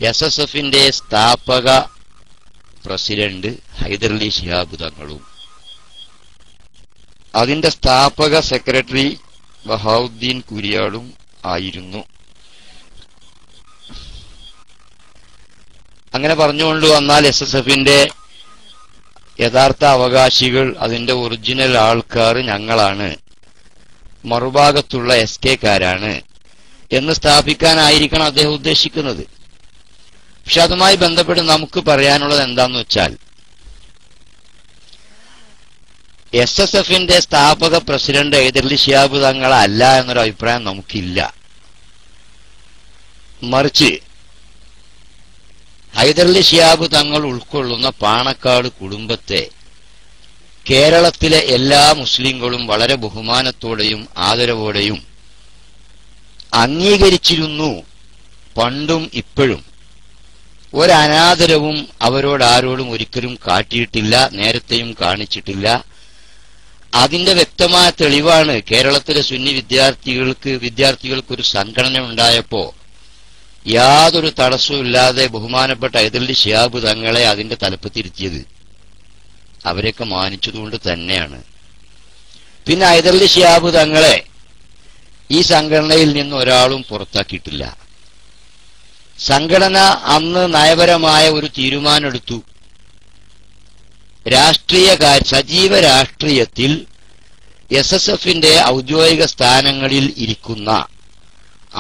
എസ്എസ്എഫിന്റെ സ്ഥാപക പ്രസിഡന്റ് ഹൈദരലി ശിഹാബ് തങ്ങളും അതിന്റെ സ്ഥാപക സെക്രട്ടറി ബഹാവുദ്ദീൻ കുരിയാടും ആയിരുന്നു. അങ്ങനെ പറഞ്ഞുകൊണ്ട് വന്നാൽ എസ്എസ്എഫിന്റെ യഥാർത്ഥ അവകാശികൾ, അതിന്റെ ഒറിജിനൽ ആൾക്കാർ ഞങ്ങളാണ്, മറുഭാഗത്തുള്ള SK-കാരാണ് എന്ന് സ്ഥാപിക്കാനായിരിക്കണം അദ്ദേഹം ഉദ്ദേശിക്കുന്നത്. പക്ഷെ അതുമായി ബന്ധപ്പെട്ട് നമുക്ക് പറയാനുള്ളത് എന്താന്ന് വെച്ചാൽ, SSFന്റെ സ്ഥാപക പ്രസിഡന്റ് ഹൈദരലി ശിഹാബ് തങ്ങളല്ല എന്നൊരു അഭിപ്രായം നമുക്കില്ല. മറിച്ച് ഹൈദരലി ശിഹാബ് തങ്ങൾ ഉൾക്കൊള്ളുന്ന പാണക്കാട് കുടുംബത്തെ കേരളത്തിലെ എല്ലാ മുസ്ലിങ്ങളും വളരെ ബഹുമാനത്തോടെയും ആദരവോടെയും അംഗീകരിച്ചിരുന്നു. പണ്ടും ഇപ്പോഴും ഒരനാദരവും അവരോടാരോടും ഒരിക്കലും കാട്ടിയിട്ടില്ല, നേരത്തെയും കാണിച്ചിട്ടില്ല. അതിന്റെ വ്യക്തമായ തെളിവാണ് കേരളത്തിലെ സുന്നി വിദ്യാർത്ഥികൾക്കൊരു സംഘടന ഉണ്ടായപ്പോ യാതൊരു തടസ്സവും ഇല്ലാതെ ബഹുമാനപ്പെട്ട ഹൈദരലി ശിഹാബ് തങ്ങളെ അതിന്റെ തലപ്പത്തിരുത്തിയത്. അവരെയൊക്കെ മാനിച്ചതുകൊണ്ട് തന്നെയാണ്. പിന്നെ ഹൈദരലി ശിഹാബ് തങ്ങളെ ഈ സംഘടനയിൽ നിന്ന് ഒരാളും പുറത്താക്കിയിട്ടില്ല. സംഘടന അന്ന് നയപരമായ ഒരു തീരുമാനമെടുത്തു. സജീവ രാഷ്ട്രീയത്തിൽ SSFന്റെ ഔദ്യോഗിക സ്ഥാനങ്ങളിൽ ഇരിക്കുന്ന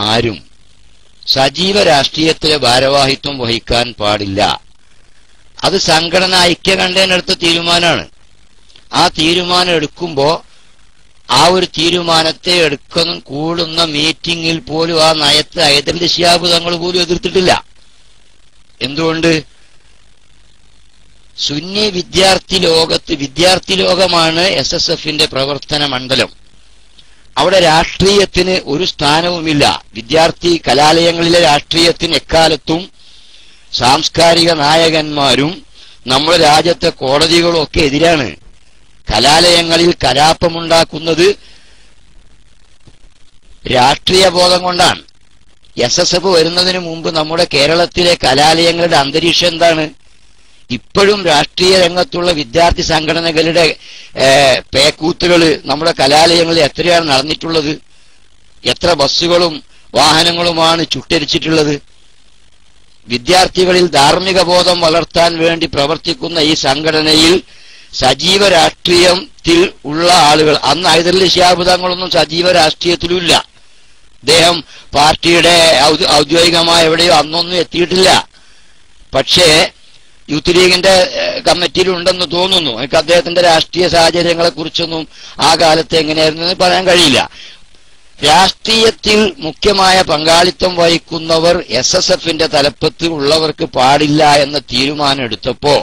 ആരും സജീവ രാഷ്ട്രീയത്തിലെ ഭാരവാഹിത്വം വഹിക്കാൻ പാടില്ല. അത് സംഘടന ഐക്യകണ്ഠേനെടുത്ത തീരുമാനമാണ്. ആ തീരുമാനം എടുക്കുമ്പോ ആ ഒരു തീരുമാനത്തെ കൂടുന്ന മീറ്റിംഗിൽ പോലും ആ നയത്തെ ഹൈദരലി ശിഹാബ് തങ്ങൾ പോലും എതിർത്തിട്ടില്ല. എന്തുകൊണ്ട്? സുന്നി വിദ്യാർത്ഥി ലോകമാണ് SSFന്റെ പ്രവർത്തന മണ്ഡലം. അവിടെ രാഷ്ട്രീയത്തിന് ഒരു സ്ഥാനവുമില്ല. കലാലയങ്ങളിലെ രാഷ്ട്രീയത്തിന് എക്കാലത്തും സാംസ്കാരിക നായകന്മാരും നമ്മുടെ രാജ്യത്തെ കോടതികളും ഒക്കെ എതിരാണ്. കലാലയങ്ങളിൽ കലാപമുണ്ടാക്കുന്നത് രാഷ്ട്രീയ ബോധം കൊണ്ടാണ്. SSF വരുന്നതിന് മുമ്പ് നമ്മുടെ കേരളത്തിലെ കലാലയങ്ങളുടെ അന്തരീക്ഷം എന്താണ്? ഇപ്പോഴും രാഷ്ട്രീയ രംഗത്തുള്ള വിദ്യാർത്ഥി സംഘടനകളുടെ പേക്കൂത്തുകൾ നമ്മുടെ കലാലയങ്ങളിൽ എത്രയാണ് നടന്നിട്ടുള്ളത്? എത്ര ബസ്സുകളും വാഹനങ്ങളുമാണ് ചുട്ടരിച്ചിട്ടുള്ളത്? വിദ്യാർത്ഥികളിൽ ധാർമ്മിക ബോധം വളർത്താൻ വേണ്ടി പ്രവർത്തിക്കുന്ന ഈ സംഘടനയിൽ സജീവ രാഷ്ട്രീയത്തിൽ ഉള്ള ആളുകൾ, അന്ന് ഹൈദരലി ശിഹാബ് തങ്ങളൊന്നും സജീവ രാഷ്ട്രീയത്തിലുമില്ല. അദ്ദേഹം പാർട്ടിയുടെ ഔദ്യോഗികമായ എവിടെയോ അന്നൊന്നും എത്തിയിട്ടില്ല. പക്ഷേ യൂത്ത് ലീഗിന്റെ കമ്മിറ്റിയിലുണ്ടെന്ന് തോന്നുന്നു. എനിക്ക് അദ്ദേഹത്തിന്റെ രാഷ്ട്രീയ സാഹചര്യങ്ങളെ കുറിച്ചൊന്നും ആ കാലത്ത് എങ്ങനെയായിരുന്നു പറയാൻ കഴിയില്ല. രാഷ്ട്രീയത്തിൽ മുഖ്യമായ പങ്കാളിത്തം വഹിക്കുന്നവർ SSFന്റെ തലപ്പത്ത് ഉള്ളവർക്ക് പാടില്ല എന്ന തീരുമാനം എടുത്തപ്പോ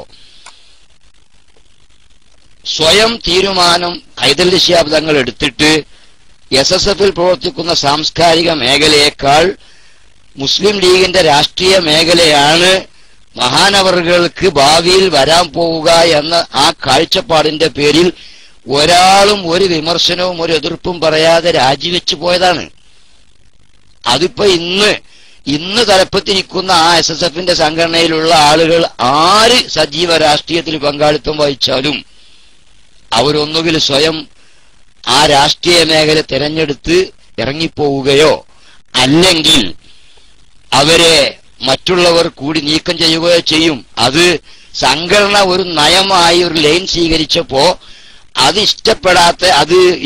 സ്വയം തീരുമാനം ഹൈദരലി ശിഹാബ് തങ്ങൾ എടുത്തിട്ട് SSFൽ പ്രവർത്തിക്കുന്ന സാംസ്കാരിക മേഖലയേക്കാൾ മുസ്ലിം ലീഗിന്റെ രാഷ്ട്രീയ മേഖലയാണ് മഹാനവറുകൾക്ക് ഭാവിയിൽ വരാൻ പോവുക എന്ന ആ കാഴ്ചപ്പാടിന്റെ പേരിൽ ഒരാളും ഒരു വിമർശനവും ഒരു എതിർപ്പും പറയാതെ രാജിവെച്ചു പോയതാണ്. അതിപ്പോ ഇന്ന് തലപ്പത്തിരിക്കുന്ന ആ SSFന്റെ സംഘടനയിലുള്ള ആളുകൾ ആര് സജീവ രാഷ്ട്രീയത്തിൽ പങ്കാളിത്തം വഹിച്ചാലും അവരൊന്നുകിൽ സ്വയം ആ രാഷ്ട്രീയ മേഖല തിരഞ്ഞെടുത്ത് ഇറങ്ങിപ്പോവുകയോ അല്ലെങ്കിൽ അവരെ മറ്റുള്ളവർ കൂടി നീക്കം ചെയ്യുകയോ ചെയ്യും. അത് സംഘടന ഒരു നയമായി ഒരു ലൈൻ സ്വീകരിച്ചപ്പോ അത്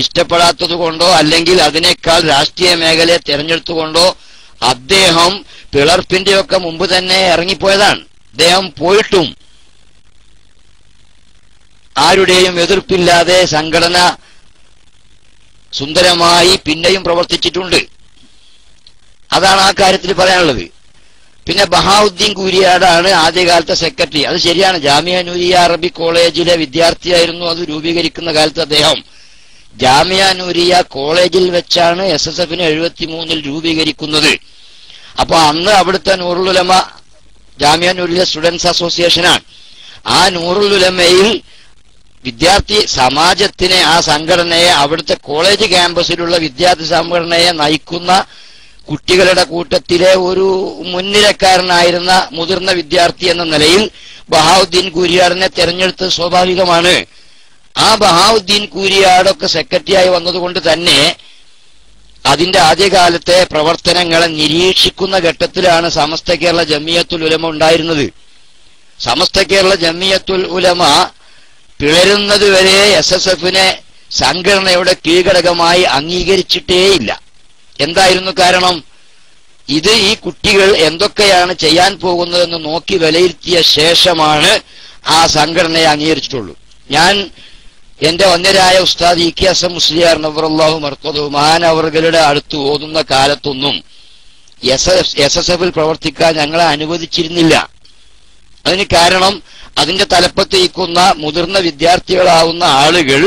ഇഷ്ടപ്പെടാത്തത് കൊണ്ടോ അല്ലെങ്കിൽ അതിനേക്കാൾ രാഷ്ട്രീയ മേഖലയെ തിരഞ്ഞെടുത്തുകൊണ്ടോ അദ്ദേഹം പിളർപ്പിന്റെയൊക്കെ മുമ്പ് തന്നെ ഇറങ്ങിപ്പോയതാണ്. അദ്ദേഹം പോയിട്ടും ആരുടെയും എതിർപ്പില്ലാതെ സംഘടന സുന്ദരമായി പിന്നെയും പ്രവർത്തിച്ചിട്ടുണ്ട്. അതാണ് ആ കാര്യത്തിൽ പറയാനുള്ളത്. പിന്നെ ബഹാവുദ്ദീൻ കുരിയാടാണ് ആദ്യകാലത്തെ സെക്രട്ടറി. അത് ശരിയാണ്. ജാമിയ നൂരിയ അറബി കോളേജിലെ വിദ്യാർത്ഥിയായിരുന്നു. അത് രൂപീകരിക്കുന്ന കാലത്ത് അദ്ദേഹം ജാമിയ നൂരിയ കോളേജിൽ വെച്ചാണ് SSFനെ 73 രൂപീകരിക്കുന്നത്. അപ്പൊ അന്ന് അവിടുത്തെ നൂറുൽ ഉലമ ജാമിയ നൂരിയ സ്റ്റുഡൻസ് അസോസിയേഷനാണ്. ആ നൂറുൽ ഉലമയിൽ വിദ്യാർത്ഥി സമാജത്തിനെ, ആ സംഘടനയെ, അവിടുത്തെ കോളേജ് ക്യാമ്പസിലുള്ള വിദ്യാർത്ഥി സംഘടനയെ നയിക്കുന്ന കുട്ടികളുടെ കൂട്ടത്തിലെ ഒരു മുൻനിരക്കാരനായിരുന്ന മുതിർന്ന വിദ്യാർത്ഥി എന്ന നിലയിൽ ബഹാവുദ്ദീൻ കൂരിയാടിനെ തെരഞ്ഞെടുത്തത് സ്വാഭാവികമാണ്. ആ ബഹാവുദ്ദീൻ കൂരിയാടൊക്കെ സെക്രട്ടറിയായി വന്നതുകൊണ്ട് തന്നെ അതിന്റെ ആദ്യകാലത്തെ പ്രവർത്തനങ്ങളെ നിരീക്ഷിക്കുന്ന ഘട്ടത്തിലാണ് സമസ്ത കേരള ജമിയത്തുൽ ഉലമ ഉണ്ടായിരുന്നത്. സമസ്ത കേരള ജമിയത്തുൽ ഉലമ പിളരുന്നതുവരെ SSF-നെ സംഘടനയുടെ കീഴ്ഘടകമായി അംഗീകരിച്ചിട്ടേയില്ല. എന്തായിരുന്നു കാരണം? ഇത് ഈ കുട്ടികൾ എന്തൊക്കെയാണ് ചെയ്യാൻ പോകുന്നതെന്ന് നോക്കി വിലയിരുത്തിയ ശേഷമാണ് ആ സംഘടനയെ അംഗീകരിച്ചിട്ടുള്ളൂ. ഞാൻ എന്റെ വന്യരായ ഉസ്താദ് EKS മുസ്ലിയാർ നവറല്ലാഹു മർക്കദഹു മഹാനവറുകളുടെ അടുത്ത് ഓതുന്ന കാലത്തൊന്നും SSF-ൽ പ്രവർത്തിക്കാൻ ഞങ്ങളെ അനുവദിച്ചിരുന്നില്ല. അതിന് കാരണം അതിന്റെ തലപ്പത്ത് ഇരിക്കുന്ന മുതിർന്ന വിദ്യാർത്ഥികളാവുന്ന ആളുകൾ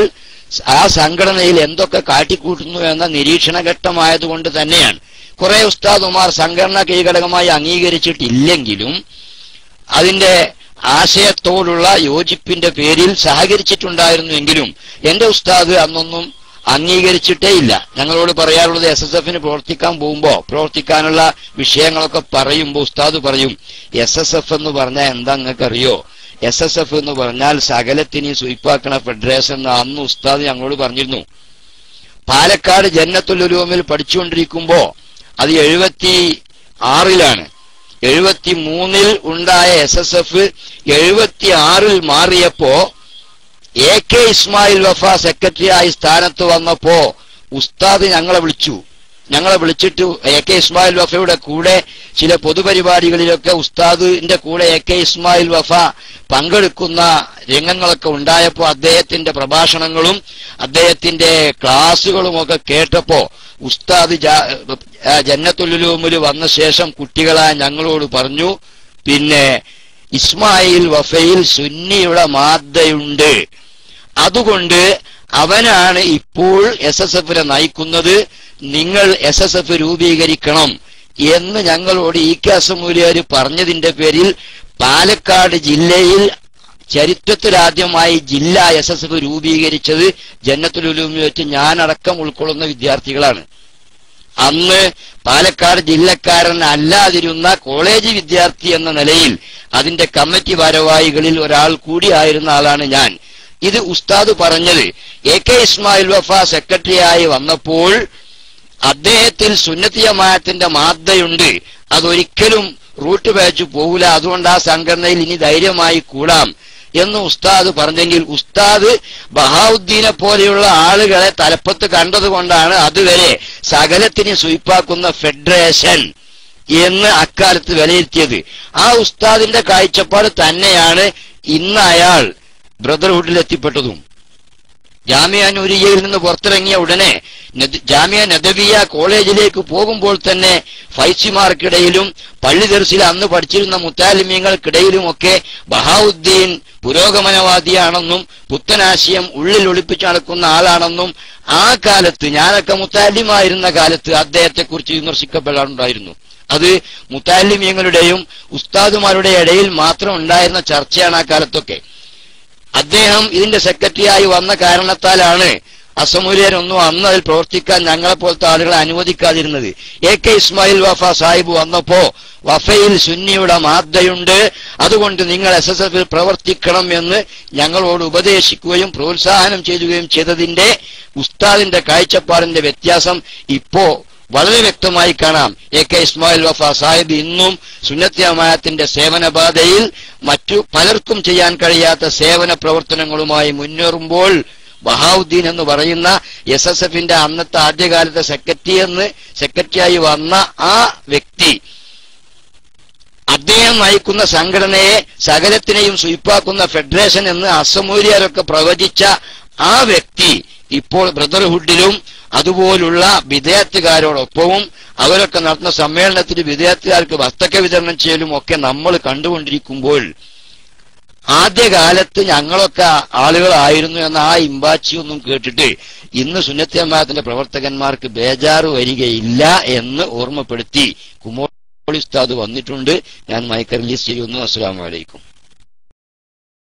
ആ സംഘടനയിൽ എന്തൊക്കെ കാട്ടിക്കൂട്ടുന്നു എന്ന നിരീക്ഷണ ഘട്ടമായതുകൊണ്ട് തന്നെയാണ്. കുറെ ഉസ്താദുമാർ സംഘടനാ കീഴ്ഘടകമായി അംഗീകരിച്ചിട്ടില്ലെങ്കിലും അതിന്റെ ആശയത്തോടുള്ള യോജിപ്പിന്റെ പേരിൽ സഹകരിച്ചിട്ടുണ്ടായിരുന്നുവെങ്കിലും എന്റെ ഉസ്താദ് അന്നൊന്നും അംഗീകരിച്ചിട്ടേ ഇല്ല. ഞങ്ങളോട് പറയാറുള്ളത് SSF-ന് പ്രവർത്തിക്കാൻ പോകുമ്പോ പ്രവർത്തിക്കാനുള്ള വിഷയങ്ങളൊക്കെ പറയുമ്പോൾ ഉസ്താദ് പറയും, SSF എന്ന് പറഞ്ഞാൽ എന്താ നിങ്ങൾക്കറിയോ? SSF എന്ന് പറഞ്ഞാൽ സകലത്തിനെയും സ്വീപ്പാക്കണ ഫെഡറേഷൻ എന്ന് അന്ന് ഉസ്താദ് ഞങ്ങളോട് പറഞ്ഞിരുന്നു. പാലക്കാട് ജന്നത്തുൽ ഉലൂമിൽ പഠിച്ചുകൊണ്ടിരിക്കുമ്പോ അത് 76-ലാണ്. 73-ൽ ഉണ്ടായ SSF 76-ൽ മാറിയപ്പോ AK ഇസ്മായിൽ വഫ സെക്രട്ടറിയായി സ്ഥാനത്ത് വന്നപ്പോ ഉസ്താദ് ഞങ്ങളെ വിളിച്ചിട്ട് AK ഇസ്മായിൽ വഫയുടെ കൂടെ ചില പൊതുപരിപാടികളിലൊക്കെ ഉസ്താദിന്റെ കൂടെ AK ഇസ്മായിൽ വഫ പങ്കെടുക്കുന്ന രംഗങ്ങളൊക്കെ ഉണ്ടായപ്പോ അദ്ദേഹത്തിന്റെ പ്രഭാഷണങ്ങളും അദ്ദേഹത്തിന്റെ ക്ലാസുകളുമൊക്കെ കേട്ടപ്പോ ഉസ്താദ് ജന്നത്തുൽ ഉലൂമിൽ വന്ന ശേഷം കുട്ടികളായ ഞങ്ങളോട് പറഞ്ഞു, പിന്നെ ഇസ്മായിൽ വഫയിൽ സുന്നിയുടെ മാദ്ദയുണ്ട്, അതുകൊണ്ട് അവനാണ് ഇപ്പോൾ SSF-നെ നയിക്കുന്നത്, നിങ്ങൾ SSF രൂപീകരിക്കണം എന്ന് ഞങ്ങളോട് EKS മൂല്യർ പറഞ്ഞതിന്റെ പേരിൽ പാലക്കാട് ജില്ലയിൽ ചരിത്രത്തിലാദ്യമായി ജില്ലാ SSF രൂപീകരിച്ചത് ജന്നത്തുൽ ഉലൂമിൽ വെച്ച് ഞാനടക്കം ഉൾക്കൊള്ളുന്ന വിദ്യാർത്ഥികളാണ്. അന്ന് പാലക്കാട് ജില്ലക്കാരൻ അല്ലാതിരുന്ന കോളേജ് വിദ്യാർത്ഥി എന്ന നിലയിൽ അതിന്റെ കമ്മിറ്റി ഭാരവാഹികളിൽ ഒരാൾ കൂടിയായിരുന്ന ആളാണ് ഞാൻ. ഇത് ഉസ്താദ് പറഞ്ഞത് AK ഇസ്മായിൽ വഫ സെക്രട്ടറിയായി വന്നപ്പോൾ അദ്ദേഹത്തിൽ സുന്നത്തി ജമാഅത്തിന്റെ മാദ്ദയുണ്ട്, അതൊരിക്കലും റൂട്ട് പേച്ചു പോകില്ല, അതുകൊണ്ട് ആ സംഘടനയിൽ ഇനി ധൈര്യമായി കൂടാം എന്ന് ഉസ്താദ് പറഞ്ഞെങ്കിൽ ഉസ്താദ് ബഹാവുദ്ദീനെ പോലെയുള്ള ആളുകളെ തലപ്പത്ത് കണ്ടതുകൊണ്ടാണ് അതുവരെ സകലത്തിന് സ്വീപ്പാക്കുന്ന ഫെഡറേഷൻ എന്ന് അക്കാലത്ത് വിലയിരുത്തിയത്. ആ ഉസ്താദിന്റെ കാഴ്ചപ്പാട് തന്നെയാണ് ഇന്ന് അയാൾ ബ്രദർഹുഡിൽ എത്തിപ്പെട്ടതും. ജാമിയ നൂരിയയിൽ നിന്ന് പുറത്തിറങ്ങിയ ഉടനെ ജാമിയ നദവിയ കോളേജിലേക്ക് പോകുമ്പോൾ തന്നെ ഫൈസിമാർക്കിടയിലും പള്ളി ദർസിൽ അന്ന് പഠിച്ചിരുന്ന മുത്താലിമീങ്ങൾക്കിടയിലുമൊക്കെ ബഹാവുദ്ദീൻ പുരോഗമനവാദിയാണെന്നും പുത്തനാശയം ഉള്ളിൽ ഒളിപ്പിച്ചു നടക്കുന്ന ആളാണെന്നും ആ കാലത്ത് ഞാനൊക്കെ മുത്താലിമായിരുന്ന കാലത്ത് അദ്ദേഹത്തെ കുറിച്ച് വിമർശിക്കപ്പെടാറുണ്ടായിരുന്നു. അത് മുത്താലിമീങ്ങളുടെയും ഉസ്താദുമാരുടെ ഇടയിൽ മാത്രം ഉണ്ടായിരുന്ന ചർച്ചയാണ് ആ കാലത്തൊക്കെ. അദ്ദേഹം ഇതിന്റെ സെക്രട്ടറിയായി വന്ന കാരണത്താലാണ് അസമൂല്യരൊന്നും അന്ന് അതിൽ പ്രവർത്തിക്കാൻ ഞങ്ങളെപ്പോലത്തെ ആളുകളെ അനുവദിക്കാതിരുന്നത്. AK ഇസ്മായിൽ വഫ സാഹിബ് വന്നപ്പോ വഫയിൽ സുന്നിയുടെ മാദ്ദയുണ്ട്, അതുകൊണ്ട് നിങ്ങൾ SSF-ൽ പ്രവർത്തിക്കണം എന്ന് ഞങ്ങളോട് ഉപദേശിക്കുകയും പ്രോത്സാഹനം ചെയ്യുകയും ചെയ്തതിന്റെ ഉസ്താദിന്റെ കാഴ്ചപ്പാടിന്റെ വ്യത്യാസം ഇപ്പോ വളരെ വ്യക്തമായി കാണാം. AK ഇസ്മായിൽ വഫ സാഹിബ് ഇന്നും സുന്നത്തി ജമാഅത്തിന്റെ സേവനപാതയിൽ മറ്റു പലർക്കും ചെയ്യാൻ കഴിയാത്ത സേവന പ്രവർത്തനങ്ങളുമായി മുന്നേറുമ്പോൾ ബഹാവുദ്ദീൻ എന്ന് പറയുന്ന SSF-ന്റെ അന്നത്തെ ആദ്യകാലത്തെ സെക്രട്ടറിയായി വന്ന ആ വ്യക്തി, അദ്ദേഹം നയിക്കുന്ന സംഘടനയെ സകലത്തിനെയും സ്വീപ്പാക്കുന്ന ഫെഡറേഷൻ എന്ന് അസമൂല്യരൊക്കെ പ്രവചിച്ച ആ വ്യക്തി ഇപ്പോൾ ബ്രദർഹുഡിലും അതുപോലുള്ള വിദേഹത്തുകാരോടൊപ്പവും അവരൊക്കെ നടത്തുന്ന സമ്മേളനത്തിൽ വിദേഹത്തുകാർക്ക് വസ്ത്രക്ക വിതരണം ചെയ്യലും ഒക്കെ നമ്മൾ കണ്ടുകൊണ്ടിരിക്കുമ്പോൾ ആദ്യകാലത്ത് ഞങ്ങളൊക്കെ ആളുകളായിരുന്നു എന്ന ആ ഇമ്പാച്ചിയൊന്നും കേട്ടിട്ട് ഇന്ന് സുന്നത്തി ജമാഅത്തിന്റെ പ്രവർത്തകന്മാർക്ക് ബേജാറ് വരികയില്ല എന്ന് ഓർമ്മപ്പെടുത്തി കുമോളി ഉസ്താദ് വന്നിട്ടുണ്ട്. ഞാൻ മൈക്ക് റിലീസ് ചെയ്യുന്നു. അസ്സലാമു അലൈക്കും.